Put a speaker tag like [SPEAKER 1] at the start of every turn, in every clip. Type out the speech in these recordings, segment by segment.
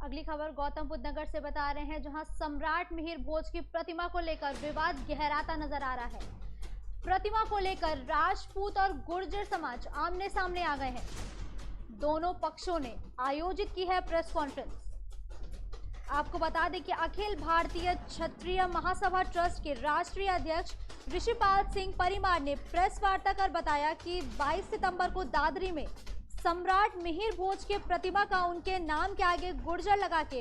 [SPEAKER 1] अगली खबर गौतम बुद्ध नगर से बता रहे हैं, जहां सम्राट मिहिर भोज की प्रतिमा को लेकर विवाद गहराता नजर आ रहा है। प्रतिमा को लेकर राजपूत और गुर्जर समाज आमने सामने आ गए हैं। दोनों पक्षों ने आयोजित की है प्रेस कॉन्फ्रेंस। आपको बता दें कि अखिल भारतीय क्षत्रिय महासभा ट्रस्ट के राष्ट्रीय अध्यक्ष ऋषिपाल सिंह परिमार ने प्रेस वार्ता कर बताया कि 22 सितंबर को दादरी में सम्राट मिहिर भोज के प्रतिमा का उनके नाम के आगे गुर्जर लगा के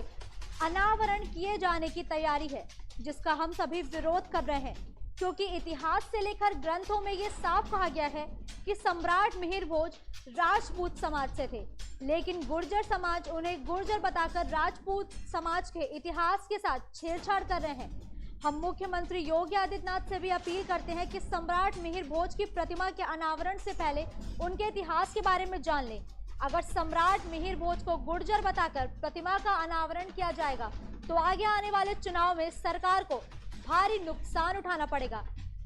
[SPEAKER 1] अनावरण किए जाने की तैयारी है, जिसका हम सभी विरोध कर रहे हैं, क्योंकि इतिहास से लेकर ग्रंथों में ये साफ कहा गया है कि सम्राट मिहिर भोज राजपूत समाज से थे, लेकिन गुर्जर समाज उन्हें गुर्जर बताकर राजपूत समाज के इतिहास के साथ छेड़छाड़ कर रहे हैं। हम मुख्यमंत्री योगी आदित्यनाथ से भी अपील करते हैं कि सम्राट मिहिर भोज की प्रतिमा के अनावरण से पहले उनके इतिहास के बारे में जान लें। अगर सम्राट मिहिर भोज को गुर्जर बताकर प्रतिमा का अनावरण किया जाएगा तो आगे आने वाले चुनाव में सरकार को भारी नुकसान उठाना पड़ेगा।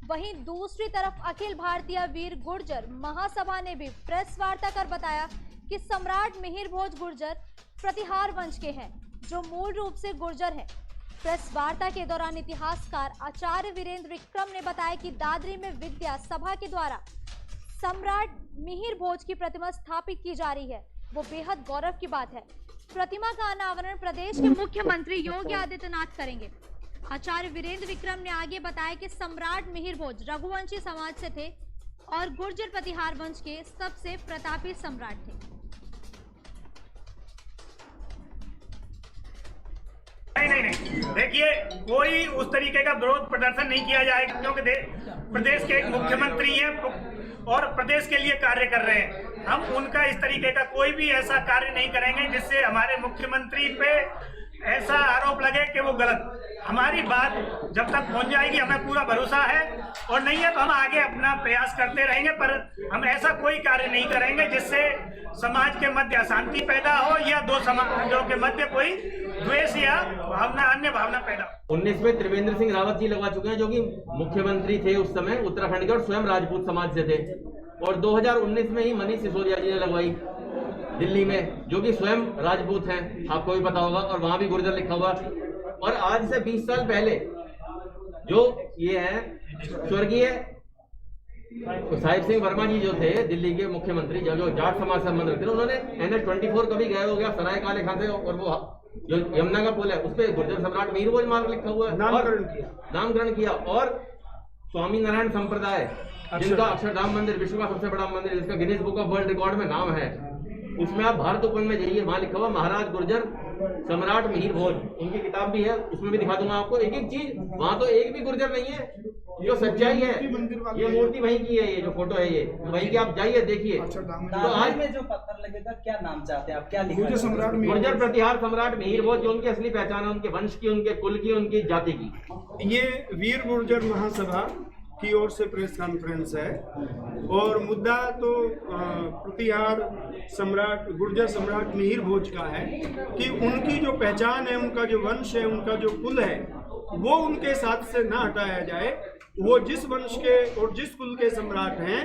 [SPEAKER 1] वहीं दूसरी तरफ अखिल भारतीय वीर गुर्जर महासभा ने भी प्रेस वार्ता कर बताया कि सम्राट मिहिर भोज गुर्जर प्रतिहार वंश के हैं, जो मूल रूप से गुर्जर हैं। प्रेस वार्ता के दौरान इतिहासकार आचार्य वीरेंद्र विक्रम ने बताया कि दादरी में विद्या सभा के द्वारा सम्राट मिहिर भोज की प्रतिमा स्थापित की जा रही है, वो बेहद गौरव की बात है। प्रतिमा का अनावरण प्रदेश के मुख्यमंत्री योगी आदित्यनाथ करेंगे। आचार्य वीरेंद्र विक्रम ने आगे बताया कि सम्राट मिहिर भोज रघुवंशी समाज से थे और गुर्जर प्रतिहार वंश के सबसे प्रतापी सम्राट थे।
[SPEAKER 2] नहीं, देखिए, कोई उस तरीके का विरोध प्रदर्शन नहीं किया जाएगा, क्योंकि प्रदेश के एक मुख्यमंत्री हैं और प्रदेश के लिए कार्य कर रहे हैं। हम उनका इस तरीके का कोई भी ऐसा कार्य नहीं करेंगे जिससे हमारे मुख्यमंत्री पे ऐसा आरोप लगे कि वो गलत। हमारी बात जब तक पहुंच जाएगी, हमें पूरा भरोसा है, और नहीं है तो हम आगे अपना प्रयास करते रहेंगे, पर हम ऐसा कोई कार्य नहीं करेंगे जिससे समाज के मध्य अशांति पैदा हो या दो समाजों के मध्य कोई द्वेष या भावना, अन्य भावना पैदा हो।
[SPEAKER 3] 19 में त्रिवेंद्र सिंह रावत जी लगवा चुके हैं, जो कि मुख्यमंत्री थे उस समय उत्तराखंड के और स्वयं राजपूत समाज से थे। और 2019 में ही मनीष सिसोदिया जी ने लगवाई दिल्ली में, जो कि स्वयं राजपूत हैं, आपको भी पता होगा, और वहां भी गुर्जर लिखा हुआ। और आज से 20 साल पहले जो ये है स्वर्गीय साहिब सिंह वर्मा जी जो थे दिल्ली के मुख्यमंत्री, जो जाट समाज से संबंध रखते थे, उन्होंने NH-24 कभी गए हो गया सराय काले खां से, और वो जो यमुना का पुल है उस पर गुर्जर सम्राट मिहिर भोज मार्ग लिखा हुआ है, नामकरण किया। और स्वामी नारायण संप्रदाय, जिनका अक्षरधाम मंदिर विश्व का सबसे बड़ा मंदिर, जिसका Guinness book of world record में नाम है, उसमें आप भारत उपवन में जाइए, वहां लिखा हुआ महाराज गुर्जर सम्राट मिहिर भोज, उनकी किताब भी है, उसमें भी दिखा दूंगा आपको एक एक चीज। वहां तो एक भी गुर्जर नहीं है, जो सच्चाई है। ये मूर्ति वहीं की है, ये जो फोटो है ये वहीं की, आप जाइए देखिए।
[SPEAKER 4] तो आज में जो पत्थर लगेगा, क्या नाम चाहते हैं आप, क्या लिखा?
[SPEAKER 3] गुर्जर प्रतिहार सम्राट मिहिर भोज, जो उनकी असली पहचान है, उनके वंश की, उनके कुल की, उनकी जाति की।
[SPEAKER 5] ये वीर गुर्जर महासभा की ओर से प्रेस कॉन्फ्रेंस है, और मुद्दा तो प्रतिहार सम्राट गुर्जर सम्राट मिहिर भोज का है कि उनकी जो पहचान है, उनका जो वंश है, उनका जो कुल है, वो उनके साथ से ना हटाया जाए। वो जिस वंश के और जिस कुल के सम्राट हैं,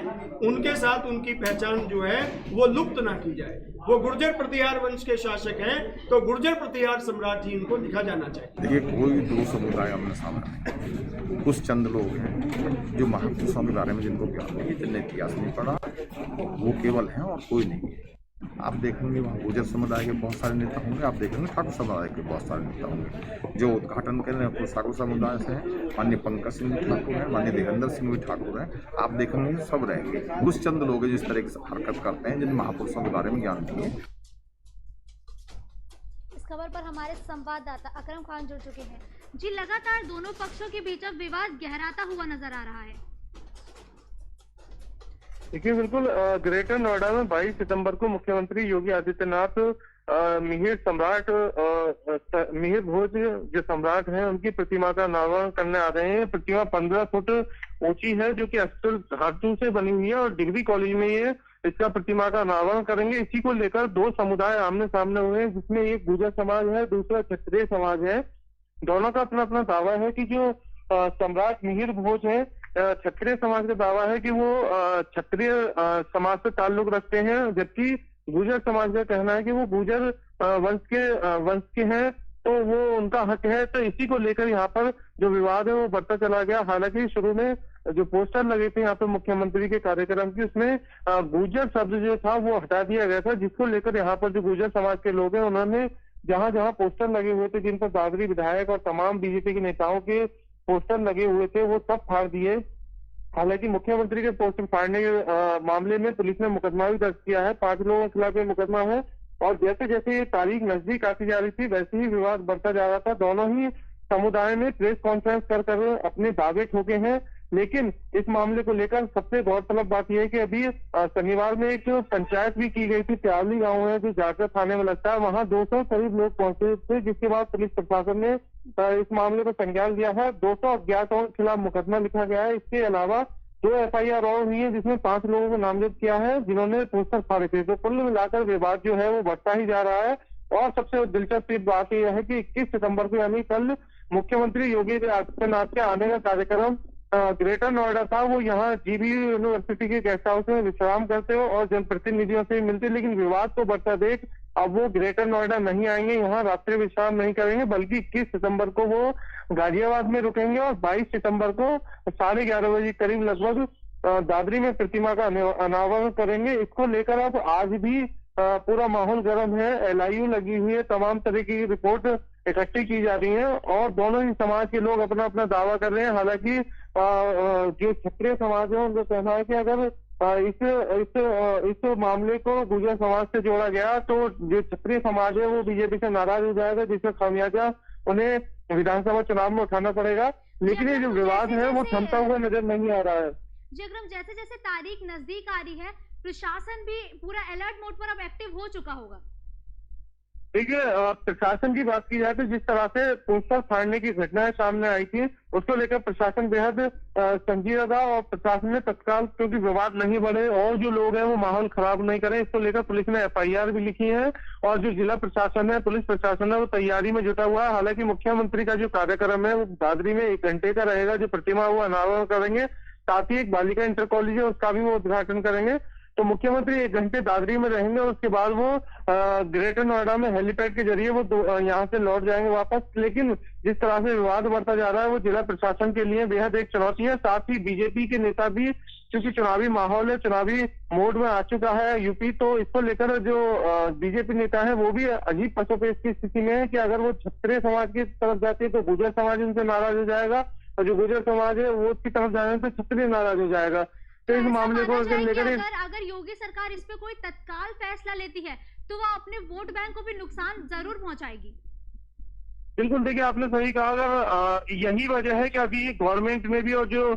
[SPEAKER 5] उनके साथ उनकी पहचान जो है वो लुप्त ना की जाए। वो गुर्जर प्रतिहार वंश के शासक हैं, तो गुर्जर प्रतिहार सम्राट ही इनको लिखा जाना चाहिए।
[SPEAKER 6] देखिए, कोई दो समुदाय अपने सामने, कुछ चंद लोग हैं जो महापुरुषों के बारे में जिनको ज्ञान नहीं, जिनने इतिहास नहीं पढ़ा, वो केवल हैं और कोई नहीं है। आप देखेंगे वहाँ गुर्जर समुदाय के बहुत सारे नेता होंगे, आप देखेंगे ठाकुर समुदाय के बहुत सारे नेता होंगे। जो उद्घाटन कर रहे हैं ठाकुर समुदाय से हैं, माननीय पंकज सिंह भी ठाकुर हैं, माननीय देवेंद्र सिंह भी ठाकुर हैं। आप देखेंगे सब रहेंगे, कुछ चंद लोग हैं जिस तरह की हरकत करते हैं, जिन महापुरुषों के बारे में ज्ञान नहीं है।
[SPEAKER 1] इस खबर पर हमारे संवाददाता अकरम खान जुड़ चुके हैं। जी, लगातार दोनों पक्षों के बीच अब विवाद गहराता हुआ नजर आ रहा है।
[SPEAKER 7] देखिए, बिल्कुल ग्रेटर नोएडा में 22 सितंबर को मुख्यमंत्री योगी आदित्यनाथ मिहिर सम्राट मिहिर भोज जो सम्राट हैं, उनकी प्रतिमा का अनावरण करने आ रहे हैं। प्रतिमा 15 फुट ऊंची है, जो कि अक्सर धातु से बनी हुई है, और डिग्री कॉलेज में ये इसका प्रतिमा का अनावरण करेंगे। इसी को लेकर दो समुदाय आमने सामने हुए हैं, जिसमें एक गुर्जर समाज है, दूसरा क्षत्रिय समाज है। दोनों का अपना अपना दावा है कि जो सम्राट मिहिर भोज है, क्षत्रिय समाज का दावा है कि वो क्षत्रिय समाज से ताल्लुक रखते हैं, जबकि गुर्जर समाज का कहना है कि वो गुर्जर वंश के हैं, तो वो उनका हक है। तो इसी को लेकर यहाँ पर जो विवाद है वो बढ़ता चला गया। हालांकि शुरू में जो पोस्टर लगे थे यहाँ पे मुख्यमंत्री के कार्यक्रम की, उसमें गुर्जर शब्द जो था वो हटा दिया गया था, जिसको लेकर यहाँ पर जो गुर्जर समाज के लोग हैं उन्होंने जहां जहां पोस्टर लगे हुए थे, जिन पर दादरी विधायक और तमाम बीजेपी के नेताओं के पोस्टर लगे हुए थे, वो सब फाड़ दिए। हालांकि मुख्यमंत्री के पोस्टर फाड़ने के मामले में पुलिस ने मुकदमा भी दर्ज किया है। 5 लोगों के खिलाफ ये मुकदमा है। और जैसे जैसे ये तारीख नजदीक आती जा रही थी, वैसे ही विवाद बढ़ता जा रहा था। दोनों ही समुदाय ने प्रेस कॉन्फ्रेंस कर अपने दावे ठोके हैं। लेकिन इस मामले को लेकर सबसे गौरतलब बात यह है कि अभी शनिवार में एक पंचायत भी की गई थी, प्यावली गांव है जो जाकर थाने में लगता है, वहां 200 करीब लोग पहुंचे थे, जिसके बाद पुलिस प्रशासन ने इस मामले पर संज्ञान लिया है। 200 अज्ञातों के खिलाफ मुकदमा लिखा गया है। इसके अलावा 2 FIR और हुई है, जिसमें 5 लोगों को नामजद किया है जिन्होंने पोस्टर फाड़े थे। तो कुल मिलाकर विवाद जो है वो बढ़ता ही जा रहा है। और सबसे दिलचस्प बात यह है कि 21 सितंबर को यानी कल मुख्यमंत्री योगी आदित्यनाथ के आने का कार्यक्रम ग्रेटर नोएडा था। वो यहाँ GBU यूनिवर्सिटी के गेस्ट हाउस में विश्राम करते हो और जनप्रतिनिधियों से मिलते, लेकिन विवाद को बढ़ता देख अब वो ग्रेटर नोएडा नहीं आएंगे, यहाँ रात्रि विश्राम नहीं करेंगे, बल्कि 21 सितंबर को वो गाजियाबाद में रुकेंगे और 22 सितंबर को 11:30 बजे करीब लगभग दादरी में प्रतिमा का अनावरण करेंगे। इसको लेकर अब आज भी पूरा माहौल गर्म है। LIU लगी हुई है, तमाम तरह की रिपोर्ट इकट्ठी की जा रही है और दोनों ही समाज के लोग अपना अपना दावा कर रहे हैं। हालांकि जो क्षत्रिय समाज है उनका कहना है कि अगर इस मामले को गुर्जर समाज से जोड़ा गया तो जो क्षत्रिय समाज है वो बीजेपी से नाराज हो जाएगा, जिसका खामियाजा उन्हें विधानसभा चुनाव में उठाना पड़ेगा। लेकिन ये जो विवाद है वो थमता हुआ नजर नहीं आ रहा है।
[SPEAKER 1] जी अकरम, जैसे जैसे तारीख नजदीक आ रही है, प्रशासन भी पूरा अलर्ट मोड पर अब एक्टिव हो चुका होगा।
[SPEAKER 7] देखिए, प्रशासन की बात की जाए तो जिस तरह से पोस्टर फाड़ने की घटनाएं सामने आई थी, उसको लेकर प्रशासन बेहद संजीदा था और प्रशासन ने तत्काल, क्योंकि विवाद नहीं बढ़े और जो लोग हैं वो माहौल खराब नहीं करें, इसको लेकर पुलिस ने FIR भी लिखी है और जो जिला प्रशासन है, पुलिस प्रशासन है, वो तैयारी में जुटा हुआ है। हालांकि मुख्यमंत्री का जो कार्यक्रम है वो दादरी में 1 घंटे का रहेगा, जो प्रतिमा वो अनावरण करेंगे, साथ ही एक बालिका इंटर कॉलेज है उसका भी वो उद्घाटन करेंगे। तो मुख्यमंत्री 1 घंटे दादरी में रहेंगे और उसके बाद वो ग्रेटर नोएडा में हेलीपैड के जरिए वो यहाँ से लौट जाएंगे वापस। लेकिन जिस तरह से विवाद बढ़ता जा रहा है वो जिला प्रशासन के लिए बेहद एक चुनौती है। साथ ही बीजेपी के नेता भी, क्योंकि चुनावी माहौल है, चुनावी मोड में आ चुका है यूपी, तो इसको लेकर जो बीजेपी नेता है वो भी अजीब पसोपेश की स्थिति में है कि अगर वो क्षत्रिय समाज की तरफ जाती है तो गुर्जर समाज उनसे नाराज हो जाएगा और जो गुर्जर समाज है वो उसकी तरफ जाने से क्षत्रिय नाराज हो जाएगा। तो इस मामले को लेकर
[SPEAKER 1] अगर योगी सरकार इस पे कोई तत्काल फैसला लेती है तो वो अपने वोट बैंक को भी नुकसान जरूर पहुंचाएगी।
[SPEAKER 7] बिल्कुल, देखिए आपने सही कहा। अगर यही वजह है कि अभी गवर्नमेंट में भी और जो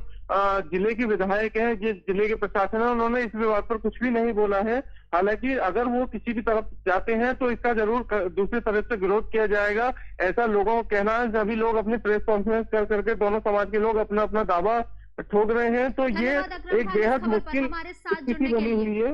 [SPEAKER 7] जिले के विधायक हैं, जिस जिले के प्रशासन है, उन्होंने इस विवाद पर कुछ भी नहीं बोला है। हालांकि अगर वो किसी भी तरफ जाते हैं तो इसका जरूर दूसरी तरफ से विरोध किया जाएगा, ऐसा लोगों का कहना है। सभी लोग अपनी प्रेस कॉन्फ्रेंस कर करके दोनों समाज के लोग अपना अपना दावा ठोक रहे हैं। तो ये एक बेहद मुश्किल स्थिति बनी हुई है।